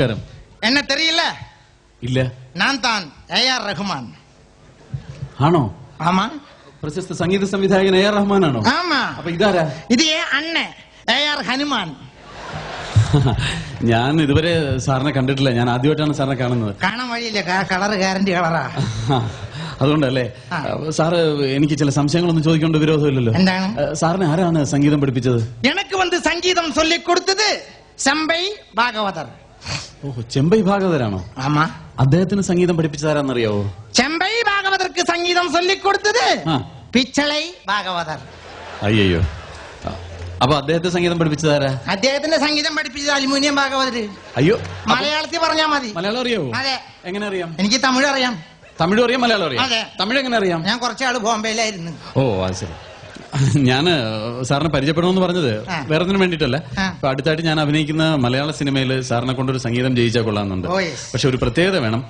നമസ്കാരം. എന്നെ തെരിയില്ല? ഇല്ല. ഞാൻ താൻ A.R. റഹ്മാൻ. ആണോ? ആമാ. പ്രശസ്ത സംഗീത സംവിധായകൻ A.R. റഹ്മാനാണോ? ആമാ. അപ്പൊ ഇതാരാ? ഇത് അണ്ണ A.R. ഹനുമാൻ. ഞാൻ ഇതുവരെ സാറിനെ കണ്ടിട്ടില്ല. ഞാൻ ആദ്യമായിട്ടാണ് സാറിനെ കാണുന്നത്. കാണാൻ വഴിയില്ല, കളർ ഗ്യാരണ്ടി കളറാ. അതുകൊണ്ടല്ലേ സാറ് എനിക്ക് ചില സംശയങ്ങളൊന്നും ചോദിക്കേണ്ട വിരോധമില്ലല്ലോ. എന്താണ്? സാറിന് ആരാണ് സംഗീതം പഠിപ്പിച്ചത്? എനിക്ക് വന്ന് സംഗീതം ചൊല്ലിക്കൊടുത്തത് ചെമ്പൈ ഭാഗവതർ. ഓഹോ, ചെമ്പൈ ഭാഗവതരാണോ? ആമാ. അദ്ദേഹത്തിന് സംഗീതം പഠിപ്പിച്ചതാരാന്നറിയാവോ? ചെമ്പൈ ഭാഗവതർക്ക് സംഗീതം ചൊല്ലിക്കൊടുത്തത് പിച്ചളൈ ഭാഗവതർ. അയ്യോ, അപ്പൊ അദ്ദേഹത്തെ സംഗീതം പഠിപ്പിച്ചതാരാ? അദ്ദേഹത്തിന്റെ സംഗീതം പഠിപ്പിച്ചത് അലുമിനിയം ഭാഗവതര്. അയ്യോ, മലയാളത്തിൽ പറഞ്ഞാ മതി. മലയാളം അറിയാവോ? അതെ. എങ്ങനെ അറിയാം? എനിക്ക് തമിഴ് അറിയാം. തമിഴ് അറിയാം, മലയാളം അറിയാം. അതെ. തമിഴ് എങ്ങനെ അറിയാം? ഞാൻ കുറച്ചാള് ബോംബെയിലായിരുന്നു. ഓ, അത് ശരി. ഞാന് സാറിനെ പരിചയപ്പെടണമെന്ന് പറഞ്ഞത് വേറെ ഒന്നിനും വേണ്ടിയിട്ടല്ല. ഇപ്പൊ അടുത്തായിട്ട് ഞാൻ അഭിനയിക്കുന്ന മലയാള സിനിമയിൽ സാറിനെ കൊണ്ടൊരു സംഗീതം ചെയ്യിച്ചാൽ കൊള്ളാമെന്നുണ്ട്. പക്ഷെ ഒരു പ്രത്യേകത വേണം.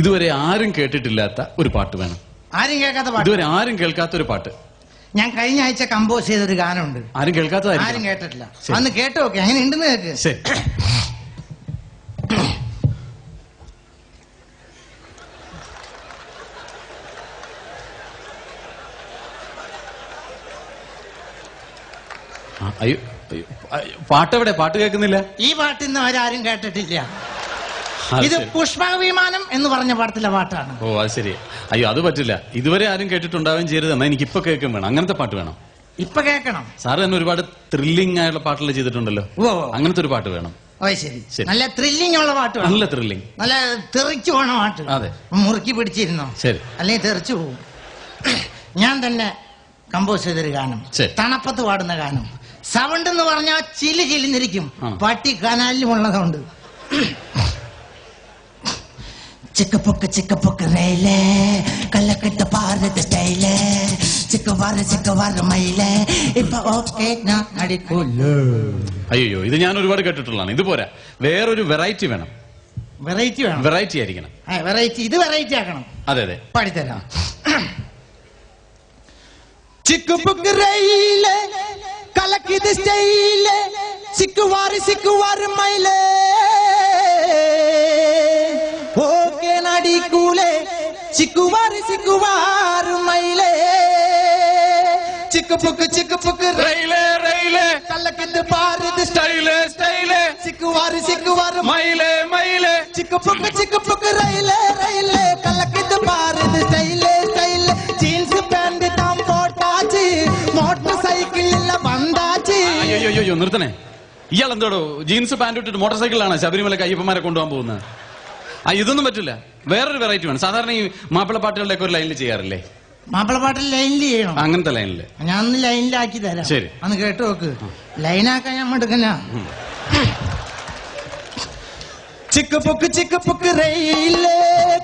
ഇതുവരെ ആരും കേട്ടിട്ടില്ലാത്ത ഒരു പാട്ട് വേണം. ആരും കേൾക്കാത്ത പാട്ട്? ഇതുവരെ ആരും കേൾക്കാത്ത ഒരു പാട്ട്. ഞാൻ കഴിഞ്ഞ ആഴ്ച കമ്പോസ് ചെയ്തൊരു ഗാനമുണ്ട്. ആരും കേൾക്കാത്തതായിരിക്കും. ആരും കേട്ടിട്ടില്ല. അന്ന് കേട്ടു നോക്കെ അങ്ങനെ ഉണ്ടെന്ന് കേക്ക്. ശരി. അയ്യോ, പാട്ടെവിടെ? പാട്ട് കേൾക്കുന്നില്ല. ഈ പാട്ട് ഇന്ന് അവരാരും കേട്ടിട്ടില്ല. ഇത് പുഷ്പവിമാനം എന്ന് പറഞ്ഞ പാടത്തിലെ പാട്ടാണ്. ഓ, അത് ശരി. അയ്യോ, അത് പറ്റില്ല. ഇതുവരെ ആരും കേട്ടിട്ടുണ്ടാവുകയും ചെയ്യരുത്. എന്നാ എനിക്ക് ഇപ്പൊ കേൾക്കും വേണം. അങ്ങനത്തെ പാട്ട് വേണം. ഇപ്പൊ കേൾക്കണം. സാറ് തന്നെ ഒരുപാട് ത്രില്ലിംഗ് ആയുള്ള പാട്ടുകൾ ചെയ്തിട്ടുണ്ടല്ലോ. അങ്ങനത്തെ ഒരു പാട്ട് വേണം. ഓ, ശരി. നല്ല ത്രില്ലിംഗ് ഉള്ള പാട്ട്. നല്ല ത്രില്ലിംഗ്, നല്ല തെറിച്ചു പോണ പാട്ട്. അതെ. മുറുക്കി പിടിച്ചിരുന്നോ? ശരി. അല്ലെങ്കിൽ തെറിച്ചു പോകും. ഞാൻ തന്നെ കമ്പോസ് ചെയ്തൊരു ഗാനം, തണുപ്പത്ത് പാടുന്ന ഗാനം. സൗണ്ട് എന്ന് പറഞ്ഞാൽ ചിലിന്നിരിക്കും. പട്ടി കനാലിലുമുള്ള സൗണ്ട്. ചിക്കപ്പൊക്ക് റെയിലേ കല്ലക്കെട്ട് പാറത് സ്റ്റൈലേ ചിക്കവാറ് മയിലേ ഇപ്പൊ ഓക്കെ ഞാൻ അടിക്കൂല്ലോ. അയ്യോ, ഇത് ഞാൻ ഒരുപാട് കേട്ടിട്ടുള്ളതാണ്. ഇത് പോരാ, വേറൊരു വെറൈറ്റി വേണം. വെറൈറ്റി വേണം. വെറൈറ്റി ആയിരിക്കണം. വെറൈറ്റി. ഇത് വെറൈറ്റി ആക്കണം. അതെ അതെ, പാടിത്തരാം. ചിക്കപ്പൊക്ക് റെയിലേ കലക്കിത് സ്റ്റൈലേ ചിക്കുവാറ് മയിലേ ഓക്കെ നടിക്കൂലേ ചിക്കുവാറ് മയിലേ ചിക്കുപ്പൊക്ക് റെയിലേ കലക്കിത് പാറത് സ്റ്റൈലേ ചിക്കുവാറ് മയിലേ ചിക്കുപ്പൊക്ക് റെയിലേ കലക്കിത് പാറത് സ്റ്റൈലേ ജീൻസ് പാന്റ് താൻ പോട്ടാച്ച് മോട്ടോർ സൈക്കിളിലെ വന്നാച്ച്. അയ്യോ, നിർത്തണേ. ഇയാൾ എന്തോടോ ജീൻസ് പാന്റ് ഇട്ടിട്ട് മോട്ടോർ സൈക്കിളിലാണ് ശബരിമലക്ക് അയ്യപ്പന്മാരെ കൊണ്ടുപോകാൻ പോകുന്നത്? ഇതൊന്നും പറ്റില്ല. വേറൊരു വെറൈറ്റി വേണം. സാധാരണ ഈ മാപ്പിള പാട്ടുകളുടെ ഒക്കെ ഒരു ലൈനിൽ ചെയ്യാറില്ലേ? മാപ്പിള പാട്ടിൽ ലൈനിൽ ചെയ്യണം. അങ്ങനത്തെ ലൈനില് ഞാൻ ഒന്ന് ലൈനിലാക്കി തരാം. ശരി, അന്ന് കേട്ടു നോക്ക്. ലൈനാക്കാൻ ഞാൻ എടുക്കണ. ചിക്കപ്പൊക്ക് റെയിലേ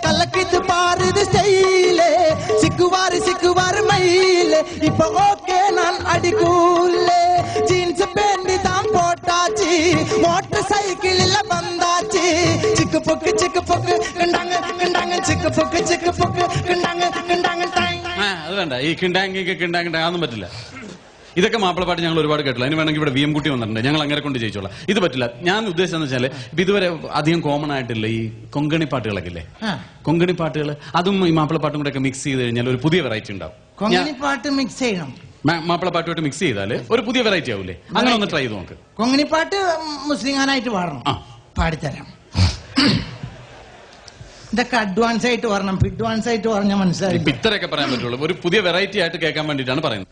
കലക്കിത് പാറത് സ്റ്റൈലേ ചിക്കുവാറ് മയിലേ ഇപ്പൊ ഓക്കെ ഞാൻ അടിക്കൂലേ ജീൻസ് പാന്റ് താൻ പോട്ടാച്ച് മോട്ടോർ സൈക്കിളിലെ ബന്ധാച്ച് ചിക്കപ്പൊക്ക് കിണ്ടാങ് ചിക്കപ്പൊക്ക് കിണ്ടാങ്. അത് വേണ്ട. ഈ കിണ്ടാങ് അതൊന്നും പറ്റില്ല. ഇതൊക്കെ മാപ്പിളപ്പാട്ട് ഞങ്ങൾ ഒരുപാട് കേട്ടില്ല. അതിന് വേണമെങ്കിൽ ഇവിടെ VM കുട്ടി വന്നിട്ടുണ്ട്, ഞങ്ങൾ അങ്ങനെ കൊണ്ട് ജയിച്ചോളാം. ഇത് പറ്റില്ല. ഞാൻ ഉദ്ദേശിച്ചെന്ന് വെച്ചാല് ഇതുവരെ അധികം കോമൺ ആയിട്ടില്ല ഈ കൊങ്കണി പാട്ടുകളൊക്കെ ഇല്ലേ? കൊങ്കണി പാട്ടുകൾ, അതും ഈ മാപ്പിളപ്പാട്ടും കൂടെ ഒക്കെ മിക്സ് ചെയ്ത് കഴിഞ്ഞാൽ ഒരു പുതിയ വെറൈറ്റി ഉണ്ടാവും. കൊങ്കണി പാട്ട് മിക്സ് ചെയ്യണം. മാപ്പിളപ്പാട്ടുമായിട്ട് മിക്സ് ചെയ്താല് ഒരു പുതിയ വെറൈറ്റി ആവൂലേ? അങ്ങനെ ഒന്ന് ട്രൈ ചെയ്ത് നോക്ക്. കൊങ്കണി പാട്ട് മുസ്ലിം ഗാനായിട്ട് പാടണം. പാടിത്തരാം. ഇതൊക്കെ അഡ്വാൻസ് ആയിട്ട് പറയണം. അഡ്വാൻസ് ആയിട്ട് പറഞ്ഞാൽ മനസ്സിലായി. ഇത്രയൊക്കെ പറയാൻ പറ്റുള്ളൂ. ഒരു പുതിയ വെറൈറ്റി ആയിട്ട് കേൾക്കാൻ വേണ്ടിയിട്ടാണ് പറയുന്നത്.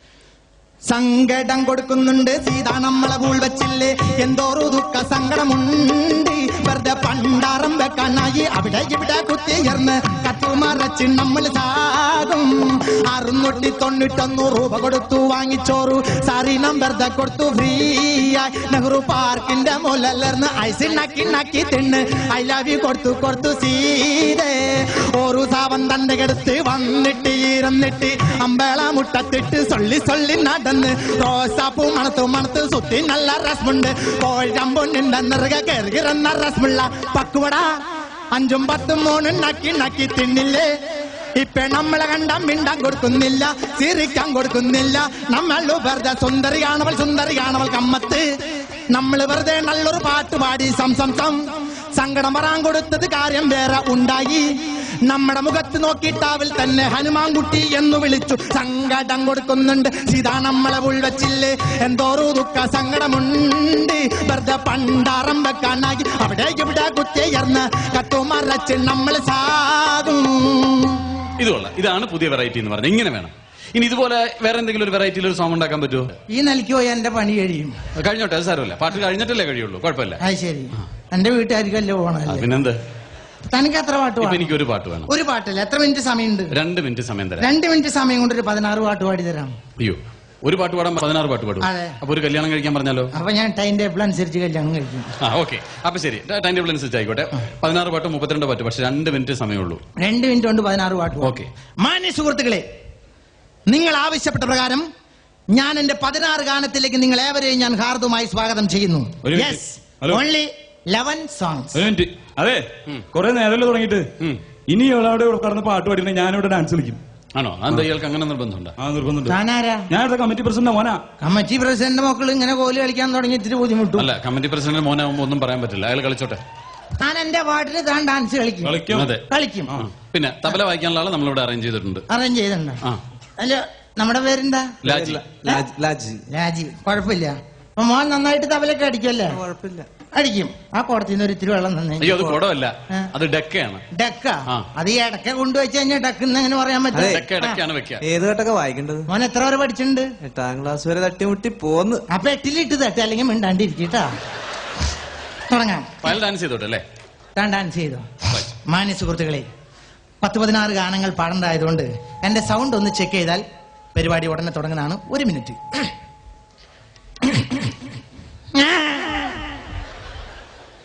സങ്കടം കൊടുക്കുന്നുണ്ട് സീതാ നമ്മളെ കൂൾ വെച്ചില്ലേ എന്തോരു ദുഃഖ സങ്കടമുണ്ട് വെറുതെ പണ്ടാറം വെക്കാനായി അവിടെ ഇവിടെ കുത്തിയർന്ന് കത്തുമറച്ച് നമ്മൾ സാകും 691 രൂപ കൊടുത്തു വാങ്ങിച്ചോറു സാരി നമ്പർ കൊടുത്തു ഫ്രീ ആയി നെഹ്റു പാർക്കിന്റെ മുലർന്ന് ഐസ് നക്കി തിണ്ണ് ഐ ലവ് യു കൊടുത്തു സീതേ ഒരു സാവൻ തന്റെ കെടുത്ത് വന്നിട്ട് ഇരുന്നിട്ട് അമ്പേള മുട്ടത്തിട്ട് സൊള്ളി നടന്ന് റോസാപ്പൂ മണത്ത് സുത്തി നല്ല രസമുണ്ട് കോഴമ്പുണ്ട് നിറക കയറുന്ന രസമുള്ള പക്കുവട 5ഉം 10ഉം 3 നക്കി തിന്നില്ലേ ഇപ്പൊ നമ്മളെ കണ്ട മിണ്ടാൻ കൊടുക്കുന്നില്ല ചിരിക്കാൻ കൊടുക്കുന്നില്ല നമ്മൾ വെറുതെ സുന്ദരി കാണവൾ കമ്മത്ത് നമ്മൾ വെറുതെ നല്ലൊരു പാട്ട് പാടി സം സങ്കടം വരാൻ കൊടുത്തത് കാര്യം വേറെ ഉണ്ടായി. നമ്മുടെ മുഖത്ത് നോക്കിയിട്ടാവിൽ തന്നെ ഹനുമാൻകുട്ടി എന്ന് വിളിച്ചു. സങ്കടം കൊടുക്കുന്നുണ്ട് സീതാ നമ്മളെ ഉൾവച്ചില്ലേ, എന്തോറു ദുഃഖ സങ്കടമുണ്ട്. വെറുതെ പണ്ടാറം വെക്കാനായി അവിടെ ഇവിടെ കുത്തിയർന്ന് കട്ടുമറച്ച് നമ്മൾ സാകും. ഇതാണ് പുതിയ വെറൈറ്റി എന്ന് പറഞ്ഞത്. ഇങ്ങനെ വേണം. ഇനി ഇതുപോലെ വേറെ എന്തെങ്കിലും ഒരു വെറൈറ്റിയിൽ ഒരു സോങ് ഉണ്ടാക്കാൻ പറ്റുമോ? ഈ നിലയ്ക്ക് പോയി എന്റെ പണി കഴിയും. കഴിഞ്ഞോട്ടെ, അത് സാരമില്ല. പാട്ട് കഴിഞ്ഞിട്ടല്ലേ കഴിയുള്ളൂ, കുഴപ്പമില്ല. അത് ശരി, എന്റെ വീട്ടുകാർക്കല്ലേ പോകണം. പിന്നെന്ത്? തനിക്ക് എത്ര പാട്ട് വേണം? എനിക്ക് ഒരു പാട്ട് വേണം. ഒരു പാട്ടില്ല. എത്ര മിനിറ്റ് സമയമുണ്ട്? 2 മിനിറ്റ് സമയം തരാം. 2 മിനിറ്റ് സമയം കൊണ്ട് ഒരു 16 പാട്ട് പാടി തരാം. അയ്യോ, ഒരു പാട്ട് പാടാൻ 16 പാട്ട് പാടും. അപ്പൊ ഒരു കല്യാണം കഴിക്കാൻ പറഞ്ഞാലോ? അപ്പൊ ഞാൻ ടൈം ടേബിൾ അനുസരിച്ച് കല്യാണം കഴിക്കും. ഓക്കെ, അപ്പൊ ശരി, ടൈം ടേബിൾ അനുസരിച്ച് ആയിക്കോട്ടെ. 16 പാട്ട് 32 പാട്ട്, പക്ഷെ 2 മിനിറ്റ് സമയമുള്ളൂ. 2 മിനിറ്റ് കൊണ്ട് 16 പാട്ട്. ഓക്കെ. മാന്യ സുഹൃത്തുക്കളെ, നിങ്ങൾ ആവശ്യപ്പെട്ട പ്രകാരം ഞാൻ എന്റെ 16 ഗാനത്തിലേക്ക് നിങ്ങൾ ഏവരെയും ഞാൻ ഹാർദവുമായി സ്വാഗതം ചെയ്യുന്നു. Yes, only 11 songs. അതെ, കുറെ നേരമല്ലേ തുടങ്ങിയിട്ട്. ഇനി അവിടെ കടന്ന് പാട്ട് പാടിയിട്ട് ഞാനിവിടെ ഡാൻസ് കളിക്കും. ആണോ? എന്താ ഇയാൾക്ക് അങ്ങനെ നിർബന്ധമുണ്ടോ? താനാരാ? ഞാൻ കമ്മിറ്റി പ്രസിഡന്റ് മോനാ. കമ്മിറ്റി പ്രസിഡന്റ് മക്കൾ ഇങ്ങനെ കോല് കളിക്കാൻ തുടങ്ങി ഇത്തിരി ബുദ്ധിമുട്ടും. അല്ല, കമ്മിറ്റി പ്രസിഡന്റ് മോനാവുമ്പോ ഒന്നും പറയാൻ പറ്റില്ല. അയാൾ കളിച്ചോട്ടെ. ഞാൻ എന്റെ പാട്ടിന് താൻ ഡാൻസ് കളിക്കും. അതെ, കളിക്കും. പിന്നെ തബല വായിക്കാനുള്ള ആളെ നമ്മളിവിടെ അറേഞ്ച് ചെയ്തിട്ടുണ്ട്. അറേഞ്ച് ചെയ്തിട്ടുണ്ടോ? അല്ല, നമ്മുടെ പേരെന്താ? ലാജി. കുഴപ്പമില്ല. അപ്പൊ മോൻ നന്നായിട്ട് തബലൊക്കെ അടിക്കുമല്ലേ? കുഴപ്പമില്ല, അടിക്കും. ആ കുടത്തിന്ന് ഒരു ഇത്തിരി വെള്ളം തന്നെ. അയ്യോ, അത് കുടമല്ല, അത് ഡെക്കയാണ്. ഡെക്ക? അത് ഈ ഇടക്ക കൊണ്ടുവച്ച് കഴിഞ്ഞാൽ ഡെക്കെന്ന് എങ്ങനെ പറയാൻ പറ്റും? ഏത് കേട്ടൊക്കെ വായിക്കേണ്ടത്? മോൻ എത്ര വരെ പഠിച്ചിട്ടുണ്ട്? 8ാം ക്ലാസ് വരെ തട്ടിമുട്ടി പോന്ന്. അപ്പൊ 8ലിട്ട് തട്ടി, അല്ലെങ്കിൽ മിണ്ടാണ്ടിരിക്കട്ടാ. തുടങ്ങാം. ഡാൻസ് ചെയ്തോട്ടെ അല്ലേ? താൻ ഡാൻസ് ചെയ്തോ. മാന്യ സുഹൃത്തുക്കളെ, 10-16 ഗാനങ്ങൾ പാടേണ്ടതായതുകൊണ്ട് എന്റെ സൗണ്ട് ഒന്ന് ചെക്ക് ചെയ്താൽ പരിപാടി ഉടനെ തുടങ്ങുന്നതാണ്. 1 മിനിറ്റ്.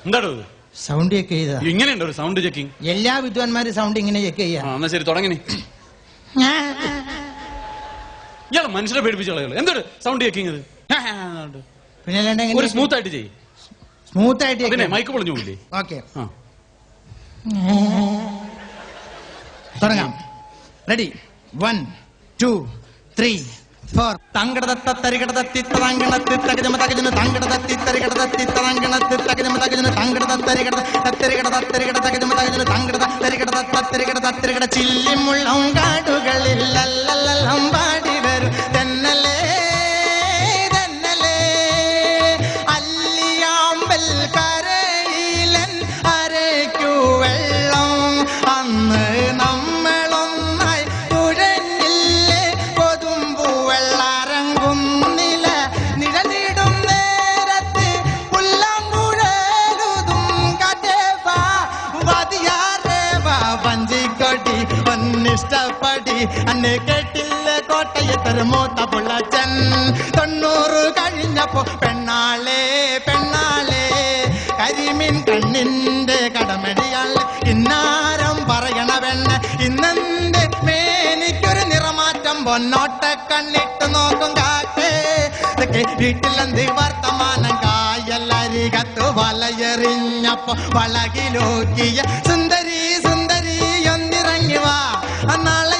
എന്താണോ സൗണ്ട് ചെക്ക് ചെയ്ത? ഇങ്ങനെയുണ്ടോ ഒരു സൗണ്ട് ചെക്കിങ്? എല്ലാ വിദ്വാൻമാരും സൗണ്ട് ഇങ്ങനെ ചെക്ക് ചെയ്യാം. എന്നാ ശരി, തുടങ്ങി. ഇയാളെ മനുഷ്യരെ പേടിപ്പിച്ച കളയുള്ളൂ. എന്തൊരു സൗണ്ട് ചെക്കിങ് ഇത്? പിന്നെ ഒരു സ്മൂത്ത് ആയിട്ട് ചെയ്യും. സ്മൂത്ത് ആയിട്ട് പിന്നെ മൈക്ക് പൊളിഞ്ഞു പോയില്ലേ? ഓക്കെ, തുടങ്ങാം. റെഡി? 1 2 3 4. തങ്കടതത്തരികടതത്തി തരങ്കണത്തി തകജമ തകജന തങ്കടതത്തി തരികടതത്തി തരങ്കണത്തി തകജമ തകജന തങ്കടതത്തരികട തത്തരികടതത്തരികട തകജമ തകജന തങ്കടതത്തരികടതത്തരികടതത്തരികട ചില്ലിമുള്ളം കാടുകളിൽ ലല്ലല്ലം പാടി വരും തെന്നലേ തെന്നലേ അല്ലിയാമ്പൽ കരയിലൻ അരയ്ക്കു വെള്ളം അന്ന് നമ്മളൊന്നായി തുഴഞ്ഞില്ലേ കൊതുമ്പു വെള്ളാരങ്കുന്നില നിഴലിടും നേരത്ത് പുല്ലാങ്കുഴലുതും കടേവാ വതിയാറേവാ വഞ്ചിക്കൊടി ഒന്നിഷ്ടപ്പടി അന്ന് കേട്ടില്ല കോട്ടയത്തൊരു മൂത്ത പുള്ളച്ചൻ 90 കഴിഞ്ഞപ്പോ പെണ്ണാളെ പെണ്ണാളെ കരിമീൻ കണ്ണിന്റെ കടമടിയാൾ ഇന്നാരം പറയണ പെണ്ണ് ഇന്നെന്റെ മേനിക്കൊരു നിറമാറ്റം പൊന്നോട്ട കണ്ണിട്ട് നോക്കും കാക്കേ വീട്ടിലെന്ത് വർത്തമാനം കായല്ലരികത്ത് വലയെറിഞ്ഞപ്പോ വളകിലോക്കിയ സുന്ദരി സുന്ദരി ഒന്നിറങ്ങി വാ നാളെ